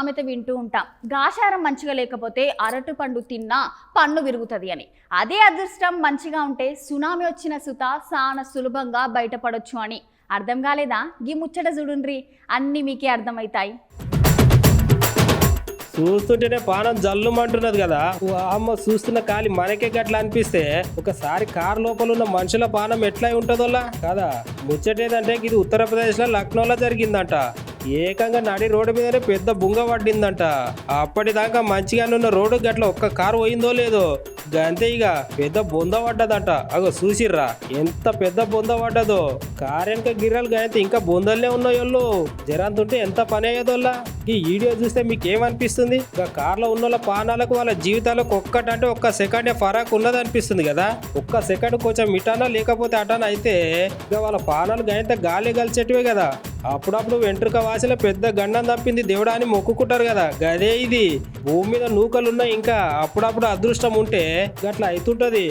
సామెత వింటూ ఉంటాం. గాశారం మంచిగా లేకపోతే అరటి పండు తిన్నా పన్ను విరుగుతుంది అని. అదే అదృష్టం మంచిగా ఉంటే సునామీ వచ్చిన సుత చాలా సులభంగా బయటపడొచ్చు అని. అర్థం కాలేదా? గీ ముచ్చట చూడుండ్రి, అన్నీ మీకే అర్థమవుతాయి. చూస్తుంటేనే పానం జల్లుమంటున్నది కదా. అమ్మ చూస్తున్న కాలి మనకే గట్లా అనిపిస్తే ఒకసారి కారు లోపల ఉన్న మనుషుల పానం ఎట్లా ఉంటుందోలా కదా. ముచ్చటేదంటే ఇది ఉత్తరప్రదేశ్ లో లక్నోలో జరిగిందంట. ఏకంగా నడి రోడ్డు మీదనే పెద్ద బుంగ పడ్డిందంట. అప్పటిదాకా మంచిగానున్న రోడ్డు గట్ల ఒక్క కారు పోయిందో లేదో గంతే ఇక పెద్ద బొంద పడ్డదంట. అగో చూసిర్రా ఎంత పెద్ద బొంద పడ్డదో. కారెనక గిర్రలు గాయంతే ఇంకా బొందల్నే ఉన్నాయోళ్ళు. జరంతుంటే ఎంత పని అయ్యేదోళ్ళ. ఈ వీడియో చూస్తే మీకు ఏమనిపిస్తుంది? ఇక కార్లో ఉన్న పానాలకు వాళ్ళ జీవితాలకు ఒక్కటంటే ఒక్క సెకండే ఫరాక్ ఉన్నది అనిపిస్తుంది కదా. ఒక్క సెకండ్ కొంచెం ఇటానా లేకపోతే అటానా అయితే ఇక వాళ్ళ పానాలు గాయంత గాలి కలిసేటివే కదా. అప్పుడప్పుడు వెంట్రుక వాసిలో పెద్ద గండం తప్పింది దేవుడా అని మొక్కుకుంటారు కదా. గదే ఇది. భూమి మీద నూకలున్నా ఇంకా అప్పుడప్పుడు అదృష్టం ఉంటే గట్లా అవుతుంటది.